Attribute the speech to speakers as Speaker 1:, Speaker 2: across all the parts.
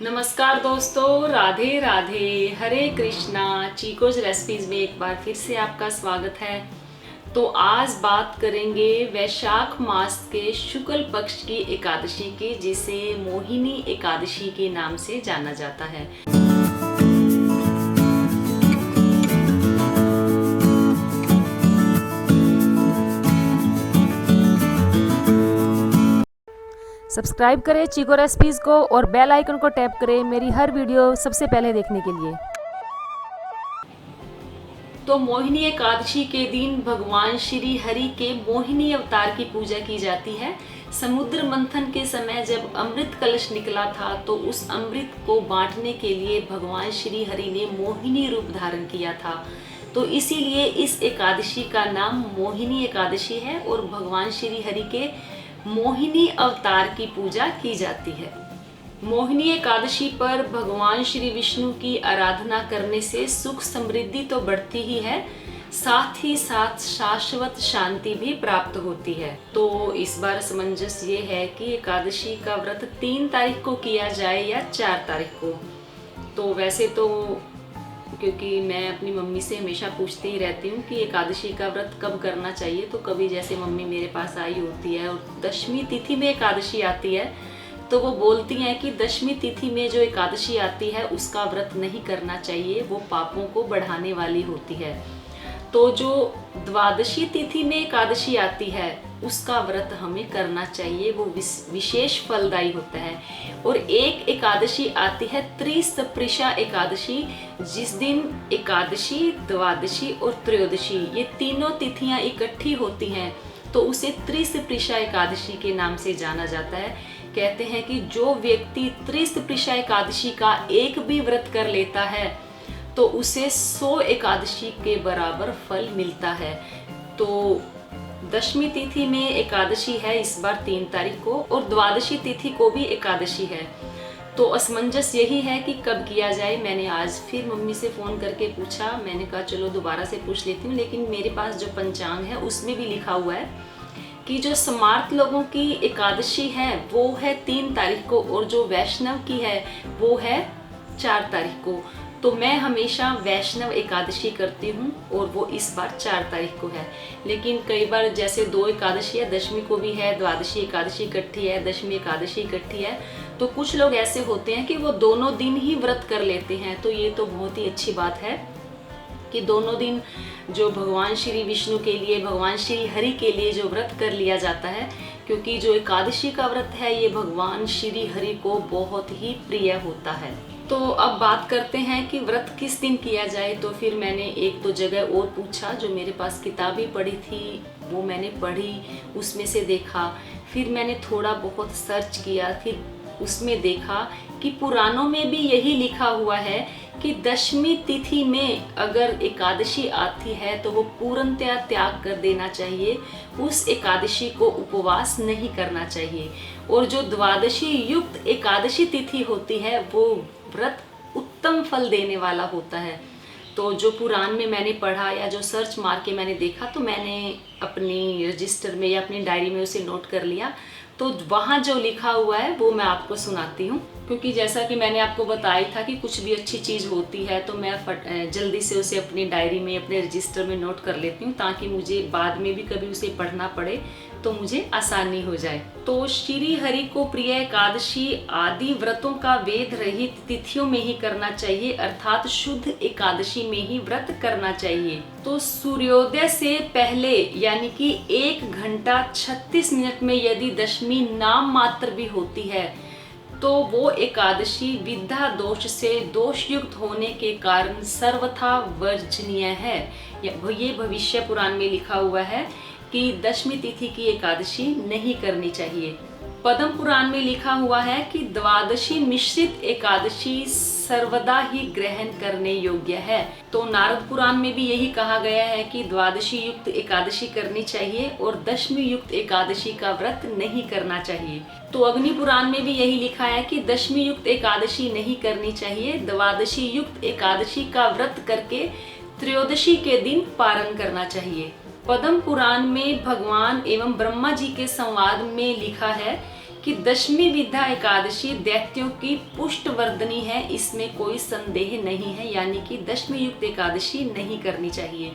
Speaker 1: नमस्कार दोस्तों, राधे राधे, हरे कृष्णा। चीकोज रेसिपीज में एक बार फिर से आपका स्वागत है। तो आज बात करेंगे वैशाख मास के शुक्ल पक्ष की एकादशी की, जिसे मोहिनी एकादशी के नाम से जाना जाता है।
Speaker 2: सब्सक्राइब करें चीको रेसिपीज़ को और बेल आइकन को टैप करें मेरी हर वीडियो सबसे पहले देखने के लिए।
Speaker 1: तो मोहिनी एकादशी के दिन भगवान श्री हरि के मोहिनी अवतार की पूजा की जाती है। समुद्र मंथन के समय जब अमृत कलश निकला था तो उस अमृत को बांटने के लिए भगवान श्री हरि ने मोहिनी रूप धारण किया था। तो इसीलिए इस एकादशी का नाम मोहिनी एकादशी है और भगवान श्री हरि के मोहिनी अवतार की पूजा की जाती है। मोहिनी एकादशी पर भगवान श्री विष्णु की आराधना करने से सुख समृद्धि तो बढ़ती ही है, साथ ही साथ शाश्वत शांति भी प्राप्त होती है। तो इस बार समंजस ये है कि एकादशी का व्रत 3 तारीख को किया जाए या 4 तारीख को। तो वैसे तो क्योंकि मैं अपनी मम्मी से हमेशा पूछती ही रहती हूँ कि एकादशी का व्रत कब करना चाहिए, तो कभी जैसे मम्मी मेरे पास आई होती है और दशमी तिथि में एकादशी आती है तो वो बोलती हैं कि दशमी तिथि में जो एकादशी आती है उसका व्रत नहीं करना चाहिए, वो पापों को बढ़ाने वाली होती है। तो जो द्वादशी तिथि में एकादशी आती है उसका व्रत हमें करना चाहिए, वो विशेष फलदायी होता है। और एक एकादशी आती है त्रिसप्रिशा एकादशी, जिस दिन एकादशी, द्वादशी और त्रयोदशी ये तीनों तिथियां इकट्ठी होती हैं तो उसे त्रिसप्रिशा एकादशी के नाम से जाना जाता है। कहते हैं कि जो व्यक्ति त्रिसप्रिशा एकादशी का एक भी व्रत कर लेता है तो उसे 100 एकादशी के बराबर फल मिलता है। तो दशमी तिथि में एकादशी है इस बार 3 तारीख को, और द्वादशी तिथि को भी एकादशी है। तो असमंजस यही है कि कब किया जाए। मैंने आज फिर मम्मी से फ़ोन करके पूछा, मैंने कहा चलो दोबारा से पूछ लेती हूँ, लेकिन मेरे पास जो पंचांग है उसमें भी लिखा हुआ है कि जो स्मार्त लोगों की एकादशी है वो है 3 तारीख को और जो वैष्णव की है वो है 4 तारीख को। तो मैं हमेशा वैष्णव एकादशी करती हूँ और वो इस बार 4 तारीख को है। लेकिन कई बार जैसे 2 एकादशी है, दशमी को भी है, द्वादशी एकादशी इकट्ठी है, दशमी एकादशी इकट्ठी है, तो कुछ लोग ऐसे होते हैं कि वो दोनों दिन ही व्रत कर लेते हैं। तो ये तो बहुत ही अच्छी बात है कि दोनों दिन जो भगवान श्री विष्णु के लिए, भगवान श्री हरि के लिए जो व्रत कर लिया जाता है, क्योंकि जो एकादशी का व्रत है ये भगवान श्री हरि को बहुत ही प्रिय होता है। तो अब बात करते हैं कि व्रत किस दिन किया जाए। तो फिर मैंने 1-2 जगह और पूछा, जो मेरे पास किताबें पढ़ी थी वो मैंने पढ़ी, उसमें से देखा, फिर मैंने थोड़ा बहुत सर्च किया, फिर उसमें देखा कि पुराणों में भी यही लिखा हुआ है कि दशमी तिथि में अगर एकादशी आती है तो वो पूर्णतया त्याग कर देना चाहिए, उस एकादशी को उपवास नहीं करना चाहिए। और जो द्वादशी युक्त एकादशी तिथि होती है वो व्रत उत्तम फल देने वाला होता है। तो जो पुराण में मैंने पढ़ा या जो सर्च मार के मैंने देखा तो मैंने अपनी रजिस्टर में या अपनी डायरी में उसे नोट कर लिया। तो वहाँ जो लिखा हुआ है वो मैं आपको सुनाती हूँ, क्योंकि जैसा कि मैंने आपको बताया था कि कुछ भी अच्छी चीज़ होती है तो मैं जल्दी से उसे अपनी डायरी में, अपने रजिस्टर में नोट कर लेती हूँ, ताकि मुझे बाद में भी कभी उसे पढ़ना पड़े तो मुझे आसानी हो जाए। तो श्री हरि को प्रिय एकादशी आदि व्रतों का वेद रहित तिथियों में ही करना चाहिए, अर्थात शुद्ध एकादशी में ही व्रत करना चाहिए। तो सूर्योदय से पहले यानी कि 1 घंटा 36 मिनट में यदि दशमी नाम मात्र भी होती है तो वो एकादशी विद्या दोष से दोष युक्त होने के कारण सर्वथा वर्जनीय है। ये भविष्य पुराण में लिखा हुआ है कि दशमी तिथि की एकादशी नहीं करनी चाहिए। पद्म पुराण में लिखा हुआ है कि द्वादशी मिश्रित एकादशी सर्वदा ही ग्रहण करने योग्य है। तो नारद पुराण में भी यही कहा गया है कि द्वादशी युक्त एकादशी करनी चाहिए और दशमी युक्त एकादशी का व्रत नहीं करना चाहिए। तो अग्नि पुराण में भी यही लिखा है कि दशमी युक्त एकादशी नहीं करनी चाहिए, द्वादशी युक्त एकादशी का व्रत करके त्रयोदशी के दिन पारण करना चाहिए। पद्म पुराण में भगवान एवं ब्रह्मा जी के संवाद में लिखा है कि दशमी विद्या एकादशी दैत्यों की पुष्टवर्धनी है, इसमें कोई संदेह नहीं है, यानी कि दशमी युक्त एकादशी नहीं करनी चाहिए।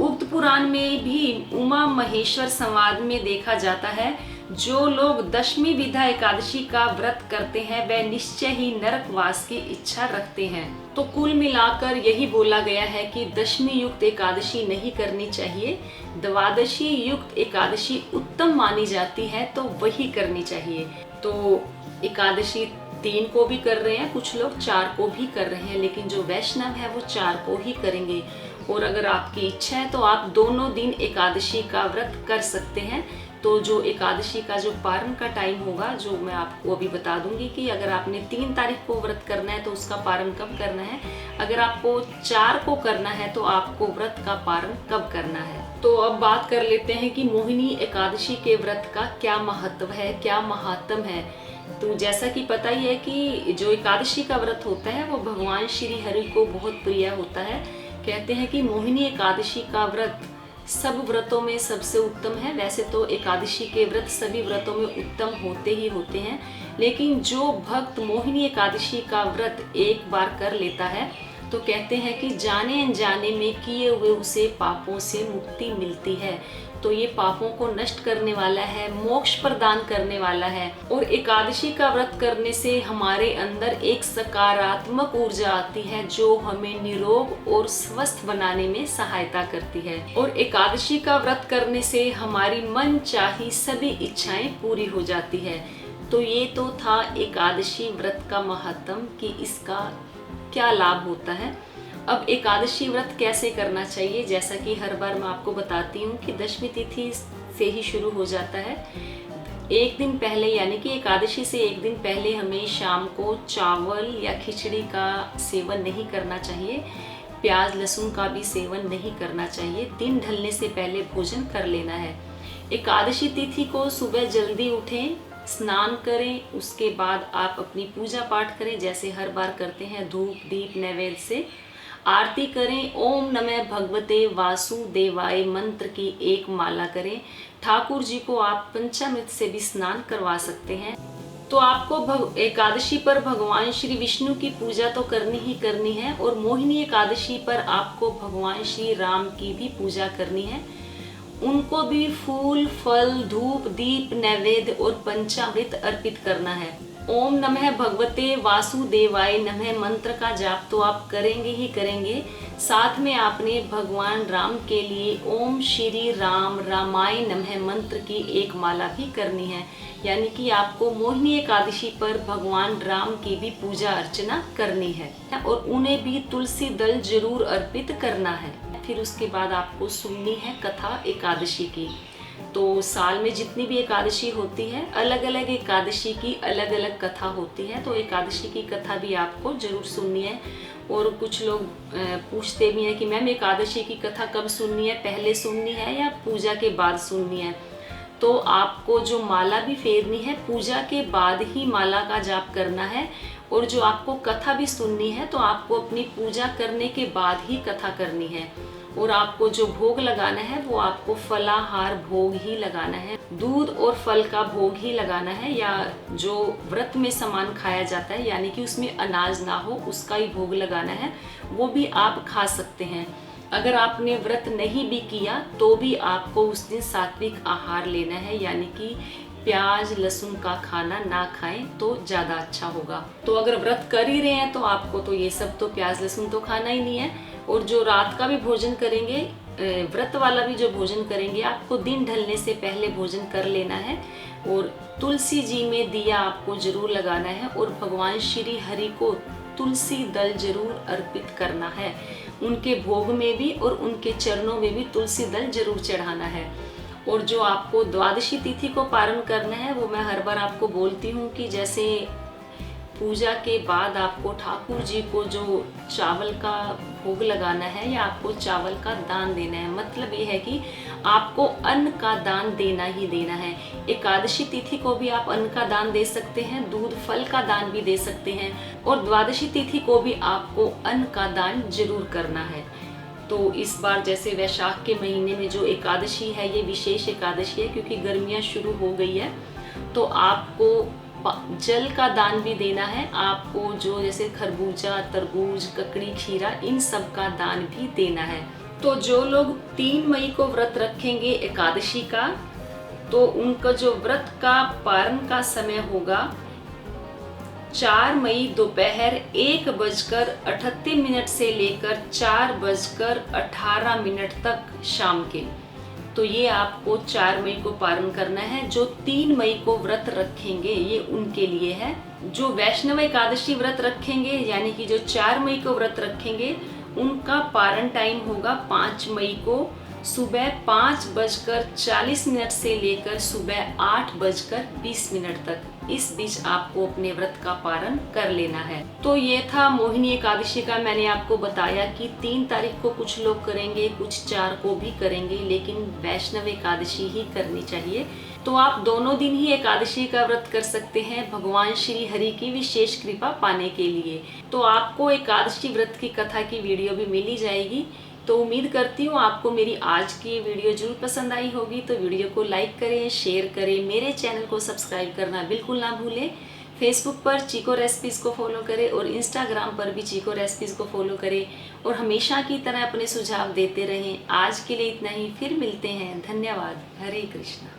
Speaker 1: उक्त पुराण में भी उमा महेश्वर संवाद में देखा जाता है, जो लोग दशमी विद्या एकादशी का व्रत करते हैं वह निश्चय ही नरकवास की इच्छा रखते हैं। तो कुल मिलाकर यही बोला गया है कि दशमी युक्त एकादशी नहीं करनी चाहिए, द्वादशी युक्त एकादशी उत्तम मानी जाती है तो वही करनी चाहिए। तो एकादशी 3 को भी कर रहे हैं, कुछ लोग 4 को भी कर रहे हैं, लेकिन जो वैष्णव है वो 4 को ही करेंगे। और अगर आपकी इच्छा है तो आप दोनों दिन एकादशी का व्रत कर सकते हैं। तो जो एकादशी का जो पारण का टाइम होगा, जो मैं आपको अभी बता दूंगी कि अगर आपने 3 तारीख को व्रत करना है तो उसका पारण कब करना है, अगर आपको 4 को करना है तो आपको व्रत का पारण कब करना है। तो अब बात कर लेते हैं कि मोहिनी एकादशी के व्रत का क्या महत्व है, क्या महात्म है। तो जैसा कि पता ही है कि जो एकादशी का व्रत होता है वो भगवान श्री हरि को बहुत प्रिय होता है। कहते हैं कि मोहिनी एकादशी का व्रत सब व्रतों में सबसे उत्तम है। वैसे तो एकादशी के व्रत सभी व्रतों में उत्तम होते ही होते हैं, लेकिन जो भक्त मोहिनी एकादशी का व्रत एक बार कर लेता है तो कहते हैं कि जाने अनजाने में किए हुए उसे पापों से मुक्ति मिलती है। तो ये पापों को नष्ट करने वाला है, मोक्ष प्रदान करने वाला है। और एकादशी का व्रत करने से हमारे अंदर एक सकारात्मक ऊर्जा आती है जो हमें निरोग और स्वस्थ बनाने में सहायता करती है। और एकादशी का व्रत करने से हमारी मन चाही सभी इच्छाएं पूरी हो जाती है। तो ये तो था एकादशी व्रत का महत्व कि इसका क्या लाभ होता है। अब एकादशी व्रत कैसे करना चाहिए, जैसा कि हर बार मैं आपको बताती हूँ कि दशमी तिथि से ही शुरू हो जाता है। एक दिन पहले यानी कि एकादशी से एक दिन पहले हमें शाम को चावल या खिचड़ी का सेवन नहीं करना चाहिए, प्याज लहसुन का भी सेवन नहीं करना चाहिए। दिन ढलने से पहले भोजन कर लेना है। एकादशी तिथि को सुबह जल्दी उठें, स्नान करें, उसके बाद आप अपनी पूजा पाठ करें जैसे हर बार करते हैं, धूप दीप नैवेद्य से आरती करें। ओम नमः भगवते वासुदेवाय मंत्र की एक माला करें। ठाकुर जी को आप पंचामृत से भी स्नान करवा सकते हैं। तो आपको एकादशी पर भगवान श्री विष्णु की पूजा तो करनी ही करनी है, और मोहिनी एकादशी पर आपको भगवान श्री राम की भी पूजा करनी है। उनको भी फूल फल धूप दीप नैवेद्य और पंचामृत अर्पित करना है। ओम नमः भगवते वासुदेवाय नमः मंत्र का जाप तो आप करेंगे ही करेंगे, साथ में आपने भगवान राम के लिए ओम श्री राम रामाय नमः मंत्र की एक माला भी करनी है। यानी कि आपको मोहिनी एकादशी पर भगवान राम की भी पूजा अर्चना करनी है और उन्हें भी तुलसी दल जरूर अर्पित करना है। फिर उसके बाद आपको सुननी है कथा एकादशी की। तो साल में जितनी भी एकादशी होती है, अलग अलग एकादशी की अलग अलग कथा होती है, तो एकादशी की कथा भी आपको जरूर सुननी है। और कुछ लोग पूछते भी हैं कि मैम एकादशी की कथा कब सुननी है, पहले सुननी है या पूजा के बाद सुननी है। तो आपको जो माला भी फेरनी है पूजा के बाद ही माला का जाप करना है, और जो आपको कथा भी सुननी है तो आपको अपनी पूजा करने के बाद ही कथा करनी है। और आपको जो भोग लगाना है वो आपको फलाहार भोग ही लगाना है, दूध और फल का भोग ही लगाना है, या जो व्रत में सामान खाया जाता है यानी कि उसमें अनाज ना हो उसका ही भोग लगाना है, वो भी आप खा सकते हैं। अगर आपने व्रत नहीं भी किया तो भी आपको उस दिन सात्विक आहार लेना है, यानी कि प्याज लहसुन का खाना ना खाएं तो ज़्यादा अच्छा होगा। तो अगर व्रत कर ही रहे हैं तो आपको तो ये सब तो प्याज लहसुन तो खाना ही नहीं है। और जो रात का भी भोजन करेंगे, व्रत वाला भी जो भोजन करेंगे, आपको दिन ढलने से पहले भोजन कर लेना है। और तुलसी जी में दिया आपको जरूर लगाना है, और भगवान श्री हरि को तुलसी दल जरूर अर्पित करना है। उनके भोग में भी और उनके चरणों में भी तुलसी दल जरूर चढ़ाना है। और जो आपको द्वादशी तिथि को पारण करना है वो मैं हर बार आपको बोलती हूँ कि जैसे पूजा के बाद आपको ठाकुर जी को जो चावल का भोग लगाना है या आपको चावल का दान देना है। मतलब ये है कि आपको अन्न का दान देना ही देना है। एकादशी तिथि को भी आप अन्न का दान दे सकते हैं, दूध फल का दान भी दे सकते हैं, और द्वादशी तिथि को भी आपको अन्न का दान जरूर करना है। तो इस बार जैसे वैशाख के महीने में जो एकादशी है ये विशेष एकादशी है क्योंकि गर्मियाँ शुरू हो गई है। तो आपको जल का दान भी देना है। आपको जो जैसे खरबूजा, तरबूज, ककड़ी, खीरा, इन सब का दान भी देना है। तो जो लोग 3 मई को व्रत रखेंगे एकादशी का, तो उनका जो व्रत का पारण का समय होगा 4 मई दोपहर 1:38 से लेकर 4:18 तक शाम के। तो ये आपको 4 मई को पारण करना है। जो 3 मई को व्रत रखेंगे ये उनके लिए है। जो वैष्णव एकादशी व्रत रखेंगे यानी कि जो 4 मई को व्रत रखेंगे उनका पारण टाइम होगा 5 मई को सुबह 5:40 से लेकर सुबह 8:20 तक। इस बीच आपको अपने व्रत का पारण कर लेना है। तो ये था मोहिनी एकादशी का। मैंने आपको बताया कि 3 तारीख को कुछ लोग करेंगे, कुछ 4 को भी करेंगे, लेकिन वैष्णव एकादशी ही करनी चाहिए। तो आप दोनों दिन ही एकादशी का व्रत कर सकते हैं भगवान श्री हरि की विशेष कृपा पाने के लिए। तो आपको एकादशी व्रत की कथा की वीडियो भी मिल ही जाएगी। तो उम्मीद करती हूँ आपको मेरी आज की वीडियो जरूर पसंद आई होगी। तो वीडियो को लाइक करें, शेयर करें, मेरे चैनल को सब्सक्राइब करना बिल्कुल ना भूलें। फेसबुक पर चीको रेसिपीज़ को फॉलो करें और इंस्टाग्राम पर भी चीको रेसिपीज़ को फॉलो करें और हमेशा की तरह अपने सुझाव देते रहें। आज के लिए इतना ही, फिर मिलते हैं। धन्यवाद। हरे कृष्णा।